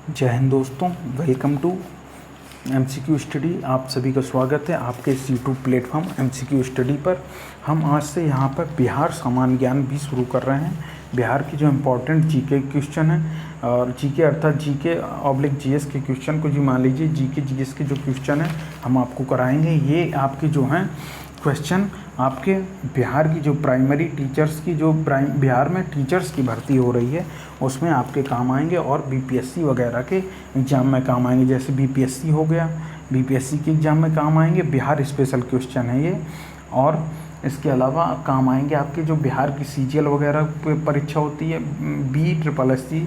जय हिंद दोस्तों, welcome to MCQ study. आप सभी का स्वागत है आपके इस यूट्यूब प्लेटफॉर्म एमसीक्यू स्टडी पर। हम आज से यहाँ पर बिहार सामान्य ज्ञान भी शुरू कर रहे हैं। बिहार की जो इम्पोर्टेंट जीके क्वेश्चन है और जीके अर्थात जीके ऑब्लिक जीएस के क्वेश्चन को जी मान लीजिए जीके जीएस के जो क्वेश्चन है हम आपको कराएंगे। ये आपके जो हैं क्वेश्चन आपके बिहार की जो प्राइमरी टीचर्स की जो बिहार में टीचर्स की भर्ती हो रही है उसमें आपके काम आएंगे और बीपीएससी वगैरह के एग्ज़ाम में काम आएंगे। जैसे बीपीएससी हो गया, बीपीएससी के एग्ज़ाम में काम आएंगे। बिहार स्पेशल क्वेश्चन है ये। और इसके अलावा काम आएंगे आपके जो बिहार की सीजीएल वगैरह परीक्षा होती है, BSSC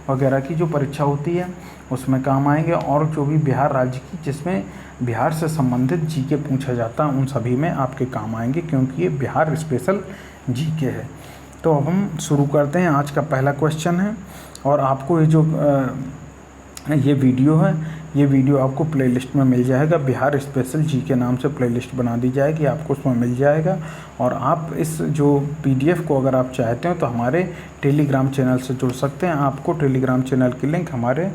वगैरह की जो परीक्षा होती है उसमें काम आएंगे। और जो भी बिहार राज्य की जिसमें बिहार से संबंधित जीके पूछा जाता है उन सभी में आपके काम आएंगे, क्योंकि ये बिहार स्पेशल जीके है। तो अब हम शुरू करते हैं। आज का पहला क्वेश्चन है और आपको ये जो ये वीडियो है, ये वीडियो आपको प्लेलिस्ट में मिल जाएगा। बिहार स्पेशल जी के नाम से प्लेलिस्ट बना दी जाएगी, आपको उसमें मिल जाएगा। और आप इस जो PDF को अगर आप चाहते हो तो हमारे टेलीग्राम चैनल से जुड़ सकते हैं। आपको टेलीग्राम चैनल की लिंक हमारे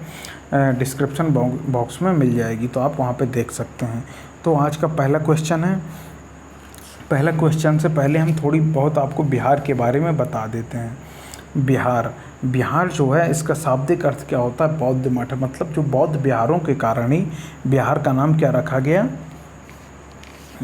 डिस्क्रिप्शन बॉक्स में मिल जाएगी, तो आप वहाँ पे देख सकते हैं। तो आज का पहला क्वेश्चन है। पहला क्वेश्चन से पहले हम थोड़ी बहुत आपको बिहार के बारे में बता देते हैं। बिहार जो है इसका शाब्दिक अर्थ क्या होता है? बौद्ध मठ। मतलब जो बौद्ध विहारों के कारण ही बिहार का नाम क्या रखा गया?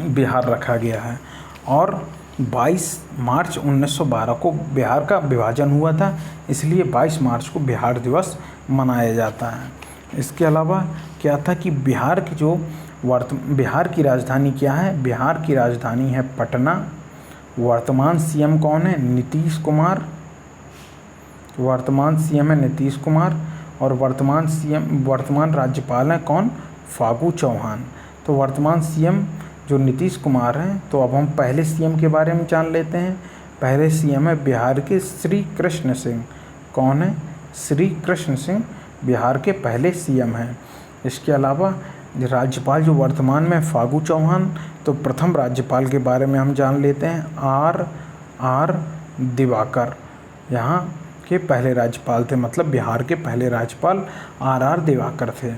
बिहार रखा गया है। और 22 मार्च 1912 को बिहार का विभाजन हुआ था, इसलिए 22 मार्च को बिहार दिवस मनाया जाता है। इसके अलावा क्या था कि बिहार की जो बिहार की राजधानी क्या है? बिहार की राजधानी है पटना। वर्तमान सीएम कौन है? नीतीश कुमार। वर्तमान सीएम है नीतीश कुमार। और वर्तमान राज्यपाल हैं कौन? फागू चौहान। तो वर्तमान सीएम जो नीतीश कुमार हैं। तो अब हम पहले सीएम के बारे में जान लेते हैं। पहले सीएम है बिहार के श्री कृष्ण सिंह। कौन है? श्री कृष्ण सिंह बिहार के पहले सीएम हैं। इसके अलावा राज्यपाल जो वर्तमान में फागू चौहान। तो प्रथम राज्यपाल के बारे में हम जान लेते हैं। आर दिवाकर यहाँ के पहले राज्यपाल थे, मतलब बिहार के पहले राज्यपाल आर दिवाकर थे।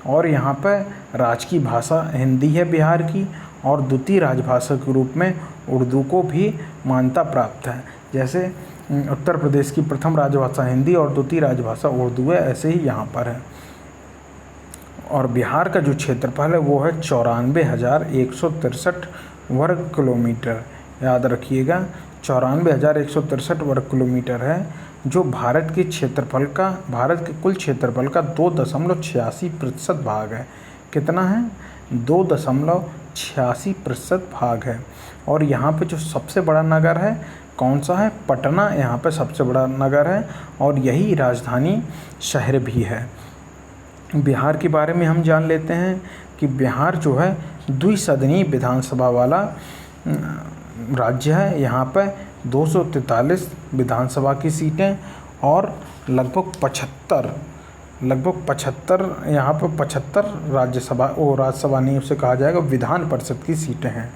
और यहाँ पर राजकीय भाषा हिंदी है बिहार की, और द्वितीय राजभाषा के रूप में उर्दू को भी मान्यता प्राप्त है। जैसे उत्तर प्रदेश की प्रथम राजभाषा हिंदी और द्वितीय राजभाषा उर्दू है, ऐसे ही यहाँ पर है। और बिहार का जो क्षेत्रफल है वो है 94,163 वर्ग किलोमीटर। याद रखिएगा 94,163 वर्ग किलोमीटर है, जो भारत के कुल क्षेत्रफल का 2.86% भाग है। कितना है? 2.86% भाग है। और यहाँ पे जो सबसे बड़ा नगर है कौन सा है? पटना यहाँ पे सबसे बड़ा नगर है और यही राजधानी शहर भी है। बिहार के बारे में हम जान लेते हैं कि बिहार जो है द्विसदनीय विधानसभा वाला राज्य है। यहाँ पर 243 विधानसभा की सीटें और लगभग 75 यहाँ पर 75 राज्यसभा नहीं उसे कहा जाएगा, विधान परिषद की सीटें हैं।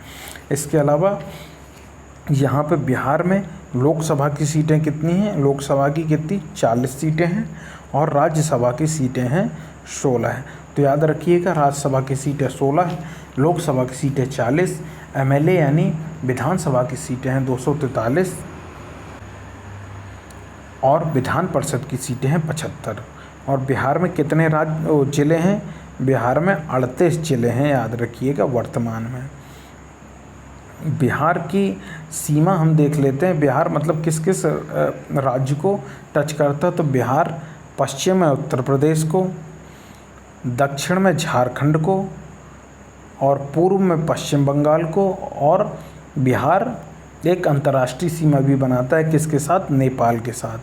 इसके अलावा यहाँ पे बिहार में लोकसभा की सीटें कितनी हैं? लोकसभा की कितनी? 40 सीटें हैं और राज्यसभा की सीटें हैं 16 है। तो याद रखिएगा राज्यसभा की सीटें 16 है, लोकसभा की सीटें 40, MLA यानी विधानसभा की सीटें हैं 243 और विधान परिषद की सीटें हैं 75। और बिहार में कितने जिले हैं? बिहार में 38 जिले हैं, याद रखिएगा वर्तमान में। बिहार की सीमा हम देख लेते हैं। बिहार मतलब किस किस राज्य को टच करता है? तो बिहार पश्चिम में उत्तर प्रदेश को, दक्षिण में झारखंड को और पूर्व में पश्चिम बंगाल को। और बिहार एक अंतर्राष्ट्रीय सीमा भी बनाता है, किसके साथ? नेपाल के साथ।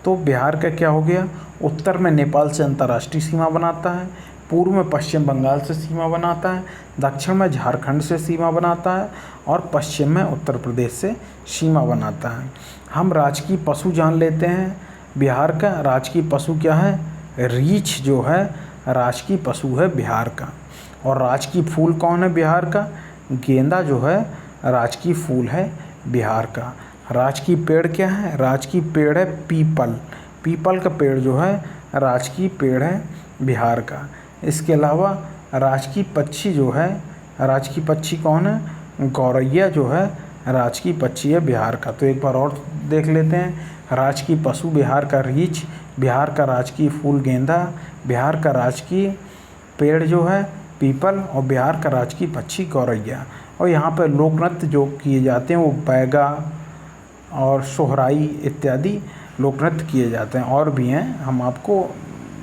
तो बिहार का क्या हो गया? उत्तर में नेपाल से अंतर्राष्ट्रीय सीमा बनाता है, पूर्व में पश्चिम बंगाल से सीमा बनाता है, दक्षिण में झारखंड से सीमा बनाता है और पश्चिम में उत्तर प्रदेश से सीमा बनाता है। हम राजकीय पशु जान लेते हैं। बिहार का राजकीय पशु क्या है? रीछ जो है राजकीय पशु है बिहार का। और राजकीय फूल कौन है बिहार का? गेंदा जो है राजकीय फूल है बिहार का। राजकीय पेड़ क्या है? राजकीय पेड़ है पीपल। पीपल का पेड़ जो है राजकीय पेड़ है बिहार का। इसके अलावा राजकीय पक्षी जो है, राजकीय पक्षी कौन है? गौरैया जो है राजकीय पक्षी है बिहार का। तो एक बार और देख लेते हैं। राजकीय पशु बिहार का रीछ, बिहार का राजकीय फूल गेंदा, बिहार का राजकीय पेड़ जो है पीपल, और बिहार का राजकीय पक्षी गौरैया। और यहाँ पर लोक नृत्य जो किए जाते हैं वो बैगा और सोहराई इत्यादि लोक नृत्य किए जाते हैं। और भी हैं, हम आपको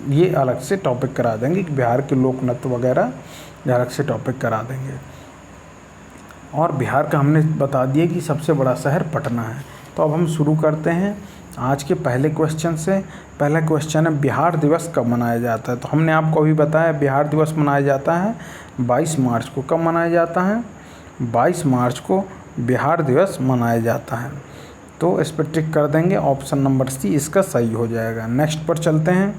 ये अलग से टॉपिक करा देंगे कि बिहार के लोक नृत्य वगैरह अलग से टॉपिक करा देंगे। और बिहार का हमने बता दिया कि सबसे बड़ा शहर पटना है। तो अब हम शुरू करते हैं आज के पहले क्वेश्चन से। पहला क्वेश्चन है बिहार दिवस कब मनाया जाता है? तो हमने आपको अभी बताया बिहार दिवस मनाया जाता है 22 मार्च को। कब मनाया जाता है? 22 मार्च को बिहार दिवस मनाया जाता है। तो इस पर टिक कर देंगे, ऑप्शन नंबर सी इसका सही हो जाएगा। नेक्स्ट पर चलते हैं।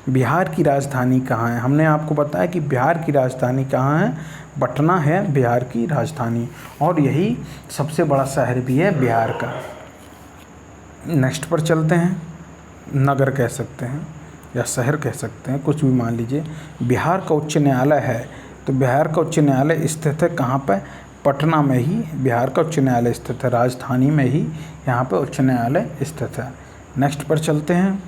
बिहार की राजधानी कहाँ है? हमने आपको बताया कि बिहार की राजधानी कहाँ है? पटना है बिहार की राजधानी, और यही सबसे बड़ा शहर भी है बिहार का। नेक्स्ट पर चलते हैं। नगर कह सकते हैं या शहर कह सकते हैं, कुछ भी मान लीजिए। बिहार का उच्च न्यायालय है, तो बिहार का उच्च न्यायालय स्थित है कहाँ पर? पटना में ही बिहार का उच्च न्यायालय स्थित है, राजधानी में ही यहाँ पर उच्च न्यायालय स्थित है। नेक्स्ट पर चलते हैं।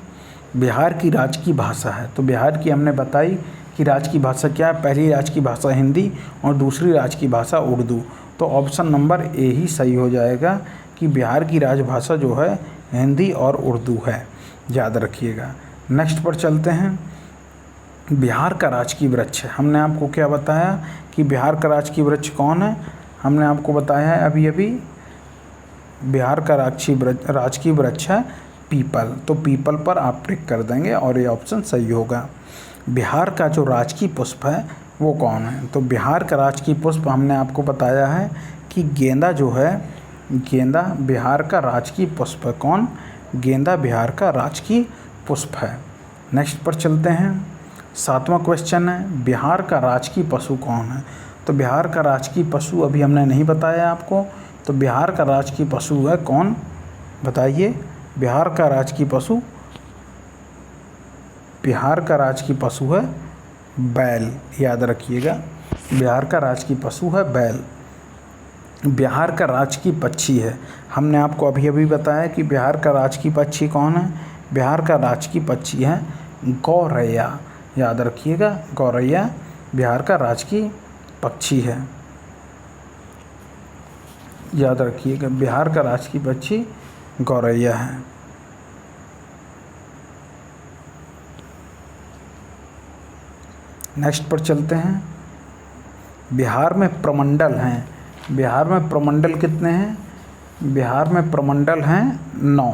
बिहार की राजकीय भाषा है, तो बिहार की हमने बताई कि राजकीय भाषा क्या है? पहली राजकीय भाषा हिंदी और दूसरी राजकीय भाषा उर्दू। तो ऑप्शन नंबर ए ही सही हो जाएगा कि बिहार की राजभाषा जो है हिंदी और उर्दू है, याद रखिएगा। नेक्स्ट पर चलते हैं। बिहार का राजकीय वृक्ष है, हमने आपको क्या बताया कि बिहार का राजकीय वृक्ष कौन है? हमने आपको बताया है अभी अभी, बिहार का राजकीय वृक्ष है पीपल। तो पीपल पर आप टिक कर देंगे और ये ऑप्शन सही होगा। बिहार का जो राजकीय पुष्प है वो कौन है? तो बिहार का राजकीय पुष्प हमने आपको बताया है कि गेंदा जो है, गेंदा बिहार का राजकीय पुष्प है। कौन? गेंदा बिहार का राजकीय पुष्प है। नेक्स्ट पर चलते हैं। 7वां क्वेश्चन है बिहार का राजकीय पशु कौन है? तो बिहार का राजकीय पशु अभी हमने नहीं बताया आपको, तो बिहार का राजकीय पशु है कौन? बताइए। बिहार का राजकीय पशु, बिहार का राजकीय पशु है बैल, याद रखिएगा। बिहार का राजकीय पशु है बैल। बिहार का राजकीय पक्षी है, हमने आपको अभी अभी बताया कि बिहार का राजकीय पक्षी कौन है? बिहार का राजकीय पक्षी है गौरैया, याद रखिएगा। गौरैया बिहार का राजकीय पक्षी है, याद रखिएगा। बिहार का राजकीय पक्षी गौरैया है। नेक्स्ट पर चलते हैं। बिहार में प्रमंडल हैं, बिहार में प्रमंडल कितने हैं? बिहार में प्रमंडल हैं 9।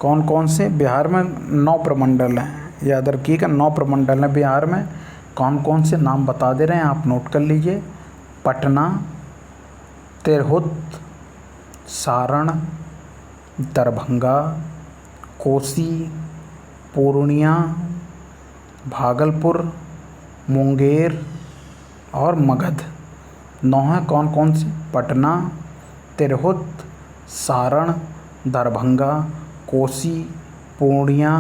कौन कौन से? बिहार में 9 प्रमंडल हैं, याद रखिएगा। 9 प्रमंडल हैं बिहार में। कौन कौन से नाम बता दे रहे हैं, आप नोट कर लीजिए। पटना, तिरहुत, सारण, दरभंगा, कोसी, पूर्णिया, भागलपुर, मुंगेर और मगध। 9 हैं। कौन कौन से? पटना, तिरहुत, सारण, दरभंगा, कोसी, पूर्णिया,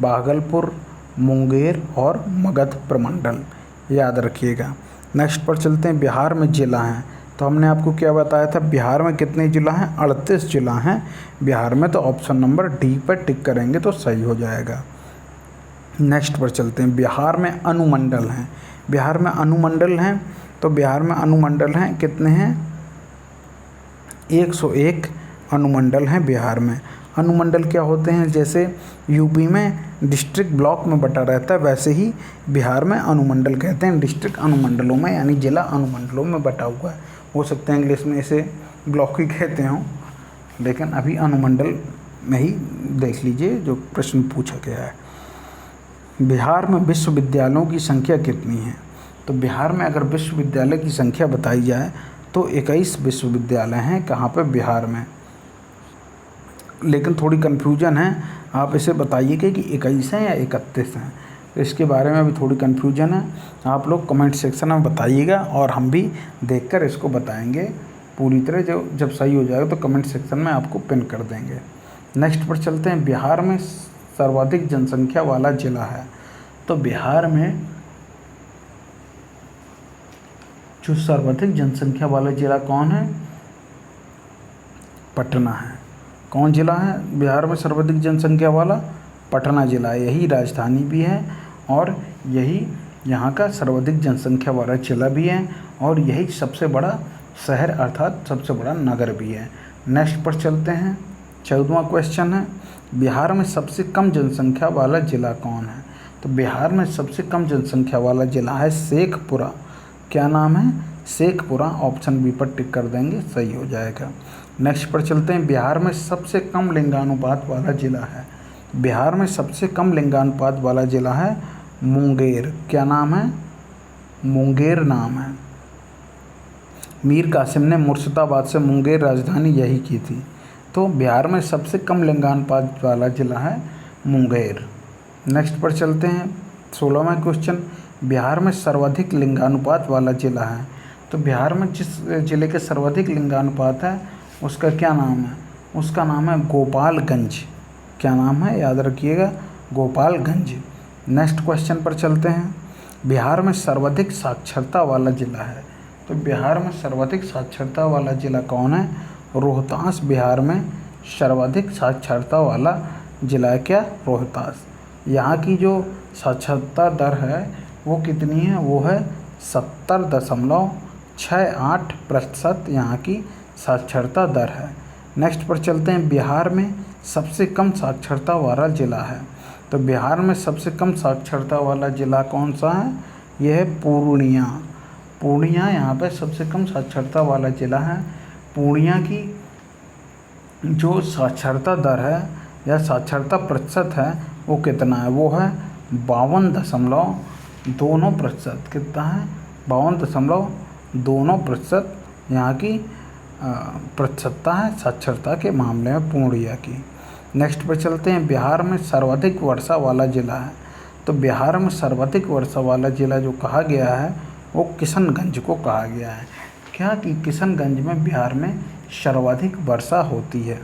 भागलपुर, मुंगेर और मगध प्रमंडल, याद रखिएगा। नेक्स्ट पर चलते हैं। बिहार में जिला हैं, तो हमने आपको क्या बताया था? बिहार में कितने जिला हैं? 38 जिला हैं बिहार में। तो ऑप्शन नंबर डी पर टिक करेंगे तो सही हो जाएगा। नेक्स्ट पर चलते हैं। बिहार में अनुमंडल हैं, बिहार में अनुमंडल हैं, तो बिहार में अनुमंडल हैं कितने हैं? 101 अनुमंडल हैं बिहार में। अनुमंडल क्या होते हैं? जैसे यूपी में डिस्ट्रिक्ट ब्लॉक में बटा रहता है, वैसे ही बिहार में अनुमंडल कहते हैं डिस्ट्रिक्ट अनुमंडलों में, यानी जिला अनुमंडलों में बटा हुआ है। हो सकता है इंग्लिश में इसे ब्लॉक ही कहते हों, लेकिन अभी अनुमंडल में ही देख लीजिए जो प्रश्न पूछा गया है। बिहार में विश्वविद्यालयों की संख्या कितनी है? तो बिहार में अगर विश्वविद्यालय की संख्या बताई जाए तो 21 विश्वविद्यालय हैं। कहाँ पर? बिहार में। लेकिन थोड़ी कन्फ्यूजन है, आप इसे बताइएगा कि 21 हैं या 31 हैं। तो इसके बारे में अभी थोड़ी कन्फ्यूजन है, आप लोग कमेंट सेक्शन में बताइएगा और हम भी देखकर इसको बताएंगे पूरी तरह। जब सही हो जाएगा तो कमेंट सेक्शन में आपको पिन कर देंगे। नेक्स्ट पर चलते हैं। बिहार में सर्वाधिक जनसंख्या वाला ज़िला है, तो बिहार में जो सर्वाधिक जनसंख्या वाला जिला कौन है? पटना है। कौन जिला है बिहार में सर्वाधिक जनसंख्या वाला? पटना जिला। यही राजधानी भी है और यही यहाँ का सर्वाधिक जनसंख्या वाला जिला भी है और यही सबसे बड़ा शहर अर्थात सबसे बड़ा नगर भी है। नेक्स्ट पर चलते हैं। 14वां क्वेश्चन है, बिहार में सबसे कम जनसंख्या वाला जिला कौन है? तो बिहार में सबसे कम जनसंख्या वाला जिला है शेखपुरा। क्या नाम है? शेखपुरा। ऑप्शन बी पर टिक कर देंगे, सही हो जाएगा। नेक्स्ट पर चलते हैं। बिहार में सबसे कम लिंगानुपात वाला जिला है। बिहार में सबसे कम लिंगानुपात वाला जिला है मुंगेर। क्या नाम है? मुंगेर नाम है। मीर कासिम ने मुर्शिदाबाद से मुंगेर राजधानी यही की थी। तो बिहार में सबसे कम लिंगानुपात वाला जिला है मुंगेर। नेक्स्ट पर चलते हैं। 16वां क्वेश्चन, बिहार में सर्वाधिक लिंगानुपात वाला जिला है। तो बिहार में जिस जिले के सर्वाधिक लिंगानुपात है उसका क्या नाम है? उसका नाम है गोपालगंज। क्या नाम है? याद रखिएगा, गोपालगंज। नेक्स्ट क्वेश्चन पर चलते हैं। बिहार में सर्वाधिक साक्षरता वाला जिला है। तो बिहार में सर्वाधिक साक्षरता वाला जिला कौन है? रोहतास। बिहार में सर्वाधिक साक्षरता वाला जिला है क्या? रोहतास। यहाँ की जो साक्षरता दर है वो कितनी है? वो है 70.68% यहाँ की साक्षरता दर है। नेक्स्ट पर चलते हैं। बिहार में सबसे कम साक्षरता वाला जिला है। तो बिहार में सबसे कम साक्षरता वाला जिला कौन सा है? यह है पूर्णिया। पूर्णिया यहाँ पे सबसे कम साक्षरता वाला जिला है। पूर्णिया की जो साक्षरता दर है या साक्षरता प्रतिशत है वो कितना है? वो है 52.2%। कितना है? 52.2% यहाँ की प्रतिशतता है साक्षरता के मामले में पूर्णिया की। नेक्स्ट पर चलते हैं। बिहार में सर्वाधिक वर्षा वाला जिला है। तो बिहार में सर्वाधिक वर्षा वाला जिला जो कहा गया है वो किशनगंज को कहा गया है। क्या कि किशनगंज में बिहार में सर्वाधिक वर्षा होती है।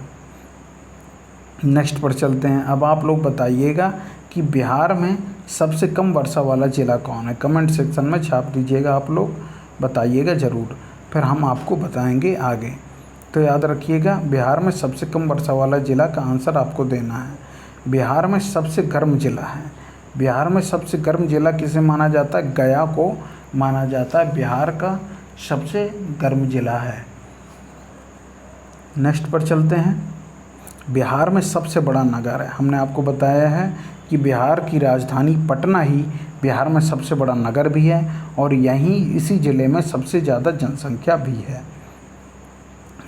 नेक्स्ट पर चलते हैं। अब आप लोग बताइएगा कि बिहार में सबसे कम वर्षा वाला ज़िला कौन है? कमेंट सेक्शन में छाप दीजिएगा, आप लोग बताइएगा ज़रूर, फिर हम आपको बताएंगे आगे। तो याद रखिएगा, बिहार में सबसे कम वर्षा वाला ज़िला का आंसर आपको देना है। बिहार में सबसे गर्म ज़िला है। बिहार में सबसे गर्म ज़िला किसे माना जाता है? गया को माना जाता है बिहार का सबसे गर्म ज़िला है। नेक्स्ट पर चलते हैं। बिहार में सबसे बड़ा नगर है। हमने आपको बताया है कि बिहार की राजधानी पटना ही बिहार में सबसे बड़ा नगर भी है और यहीं इसी ज़िले में सबसे ज़्यादा जनसंख्या भी है।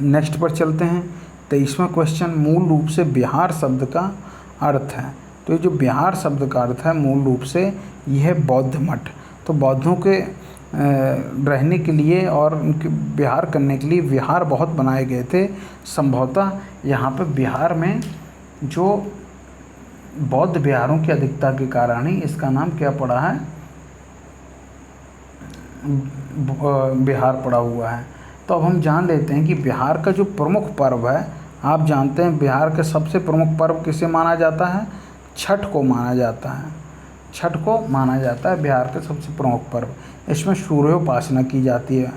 नेक्स्ट पर चलते हैं। 23वां क्वेश्चन, मूल रूप से बिहार शब्द का अर्थ है। तो ये जो बिहार शब्द का अर्थ है मूल रूप से यह है बौद्ध मठ। तो बौद्धों के रहने के लिए और उनके विहार करने के लिए विहार बहुत बनाए गए थे। संभवतः यहाँ पर बिहार में जो बौद्ध विहारों की अधिकता के कारण ही इसका नाम क्या पड़ा है? बिहार पड़ा हुआ है। तो अब हम जान लेते हैं कि बिहार का जो प्रमुख पर्व है, आप जानते हैं बिहार का सबसे प्रमुख पर्व किसे माना जाता है? छठ को माना जाता है। छठ को माना जाता है बिहार का सबसे प्रमुख पर्व। इसमें सूर्योपासना की जाती है,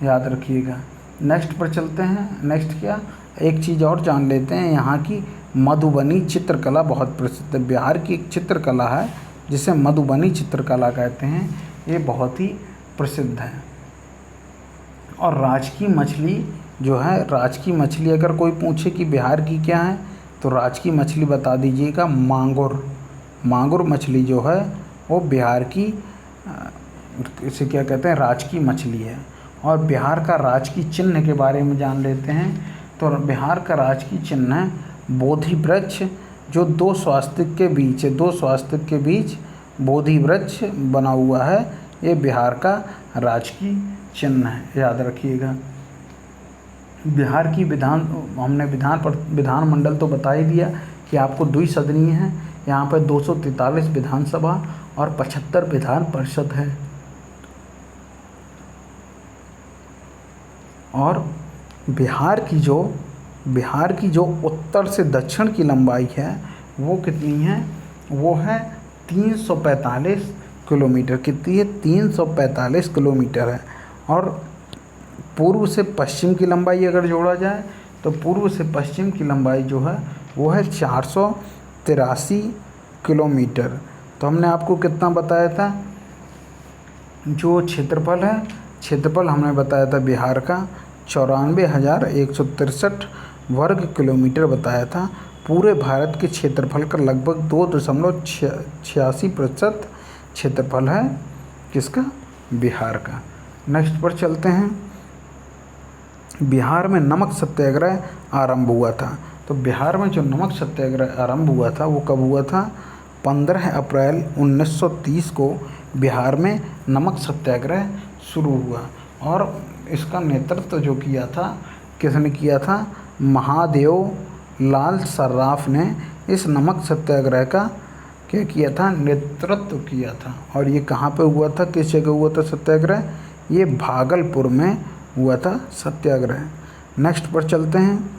याद रखिएगा। नेक्स्ट पर चलते हैं। नेक्स्ट क्या, एक चीज़ और जान लेते हैं, यहाँ की मधुबनी चित्रकला बहुत प्रसिद्ध है। बिहार की एक चित्रकला है जिसे मधुबनी चित्रकला कहते हैं, ये बहुत ही प्रसिद्ध है। और राज की मछली जो है, राज की मछली अगर कोई पूछे कि बिहार की क्या है तो राज की मछली बता दीजिएगा, मांगुर। मांगुर मछली जो है वो बिहार की इसे क्या कहते हैं? राज की मछली है। और बिहार का राज की चिन्ह के बारे में जान लेते हैं। तो बिहार का राज की चिन्ह है बोधि वृक्ष, जो दो स्वास्तिक के बीच है, दो स्वास्तिक के बीच बोधि वृक्ष बना हुआ है। ये बिहार का राज की चिन्ह है, याद रखिएगा। बिहार की हमने विधानमंडल तो बता ही दिया कि आपको द्विसदनीय है। यहाँ पर 243 विधानसभा और 75 विधान परिषद है। और बिहार की जो उत्तर से दक्षिण की लंबाई है वो कितनी है? वो है 345 किलोमीटर। कितनी है? 345 किलोमीटर है। और पूर्व से पश्चिम की लंबाई अगर जोड़ा जाए तो पूर्व से पश्चिम की लंबाई जो है वो है 483 किलोमीटर। तो हमने आपको कितना बताया था? जो क्षेत्रफल है, क्षेत्रफल हमने बताया था बिहार का 94,163 वर्ग किलोमीटर बताया था। पूरे भारत के क्षेत्रफल का लगभग 2.86% क्षेत्रफल है किसका? बिहार का। नेक्स्ट पर चलते हैं। बिहार में नमक सत्याग्रह आरंभ हुआ था। तो बिहार में जो नमक सत्याग्रह आरंभ हुआ था वो कब हुआ था? 15 अप्रैल 1930 को बिहार में नमक सत्याग्रह शुरू हुआ। और इसका नेतृत्व जो किया था, किसने किया था? महादेव लाल सर्राफ ने इस नमक सत्याग्रह का क्या किया था? नेतृत्व किया था। और ये कहाँ पे हुआ था? किस जगह हुआ था सत्याग्रह? ये भागलपुर में हुआ था सत्याग्रह। नेक्स्ट पर चलते हैं।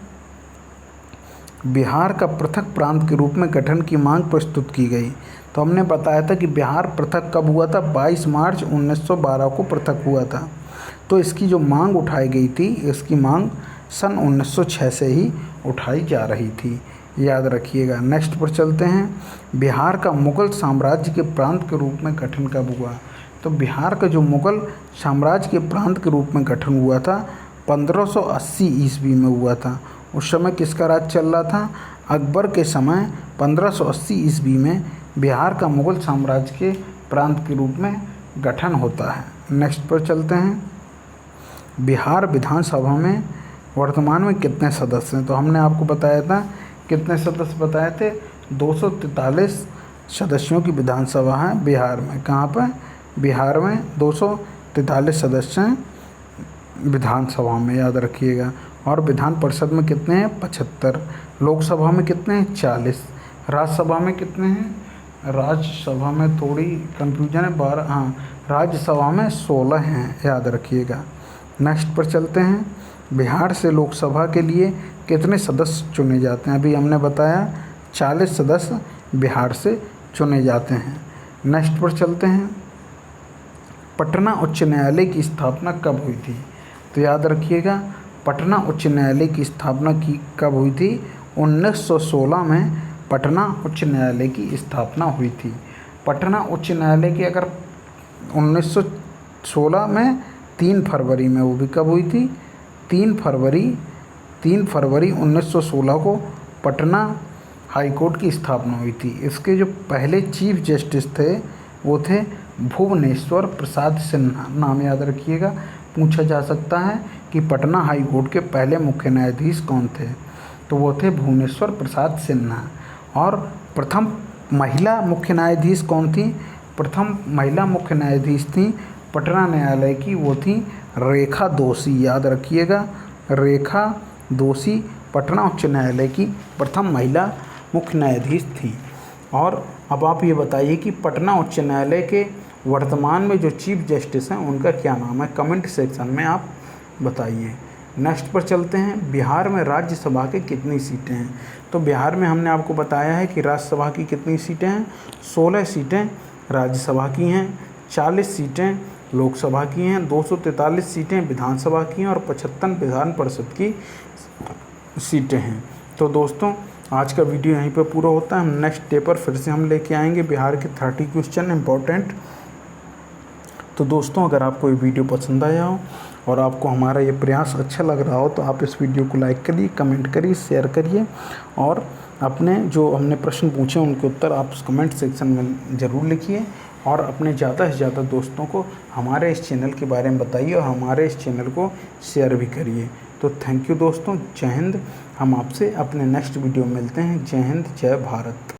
बिहार का पृथक प्रांत के रूप में गठन की मांग प्रस्तुत की गई। तो हमने बताया था कि बिहार पृथक कब हुआ था? 22 मार्च 1912 को पृथक हुआ था। तो इसकी जो मांग उठाई गई थी, इसकी मांग सन 1906 से ही उठाई जा रही थी, याद रखिएगा। नेक्स्ट पर चलते हैं। बिहार का मुगल साम्राज्य के प्रांत के रूप में गठन कब हुआ? तो बिहार का जो मुगल साम्राज्य के प्रांत के रूप में गठन हुआ था 1580 ईस्वी में हुआ था। उस समय किसका राज चल रहा था? अकबर के समय 1580 ईस्वी में बिहार का मुगल साम्राज्य के प्रांत के रूप में गठन होता है। नेक्स्ट पर चलते हैं। बिहार विधानसभा में वर्तमान में कितने सदस्य हैं? तो हमने आपको बताया था, कितने सदस्य बताए थे? 243 सदस्यों की विधानसभा है बिहार में। कहाँ पर? बिहार में 243 सदस्य हैं विधानसभा में, याद रखिएगा। और विधान परिषद में कितने हैं? 75। लोकसभा में कितने हैं? 40। राज्यसभा में कितने हैं? राज्यसभा में थोड़ी कंफ्यूजन है, 12। हाँ, राज्यसभा में 16 हैं, याद रखिएगा। नेक्स्ट पर चलते हैं। बिहार से लोकसभा के लिए कितने सदस्य चुने जाते हैं? अभी हमने बताया 40 सदस्य बिहार से चुने जाते हैं। नेक्स्ट पर चलते हैं। पटना उच्च न्यायालय की स्थापना कब हुई थी? तो याद रखिएगा, पटना उच्च न्यायालय की स्थापना कब हुई थी? 1916 में पटना उच्च न्यायालय की स्थापना हुई थी। पटना उच्च न्यायालय की अगर 1916 में 3 फरवरी में, वो भी कब हुई थी? 3 फरवरी 1916 को पटना हाई कोर्ट की स्थापना हुई थी। इसके जो पहले चीफ जस्टिस थे वो थे भुवनेश्वर प्रसाद सिन्हा। नाम याद रखिएगा, पूछा जा सकता है कि पटना हाई कोर्ट के पहले मुख्य न्यायाधीश कौन थे? तो वो थे भुवनेश्वर प्रसाद सिन्हा। और प्रथम महिला मुख्य न्यायाधीश कौन थी? प्रथम महिला मुख्य न्यायाधीश थी पटना न्यायालय की, वो थी रेखा दोषी। याद रखिएगा, रेखा दोषी पटना उच्च न्यायालय की प्रथम महिला मुख्य न्यायाधीश थी। और अब आप ये बताइए कि पटना उच्च न्यायालय के वर्तमान में जो चीफ जस्टिस हैं उनका क्या नाम है? कमेंट सेक्शन में आप बताइए। नेक्स्ट पर चलते हैं। बिहार में राज्यसभा के कितनी सीटें हैं? तो बिहार में हमने आपको बताया है कि राज्यसभा की कितनी सीटें हैं? 16 सीटें राज्यसभा की हैं, 40 सीटें लोकसभा की हैं, 243 सीटें विधानसभा की हैं और 75 विधान परिषद की सीटें हैं। तो दोस्तों, आज का वीडियो यहीं पर पूरा होता है। हम नेक्स्ट डे पर फिर से हम लेके आएंगे बिहार के 30 क्वेश्चन इम्पोर्टेंट। तो दोस्तों, अगर आपको ये वीडियो पसंद आया हो और आपको हमारा ये प्रयास अच्छा लग रहा हो तो आप इस वीडियो को लाइक करिए, कमेंट करिए, शेयर करिए और अपने जो हमने प्रश्न पूछे उनके उत्तर आप कमेंट सेक्शन में ज़रूर लिखिए और अपने ज़्यादा से ज़्यादा दोस्तों को हमारे इस चैनल के बारे में बताइए और हमारे इस चैनल को शेयर भी करिए। तो थैंक यू दोस्तों, जय हिंद। हम आपसे अपने नेक्स्ट वीडियो में मिलते हैं। जय हिंद, जय भारत।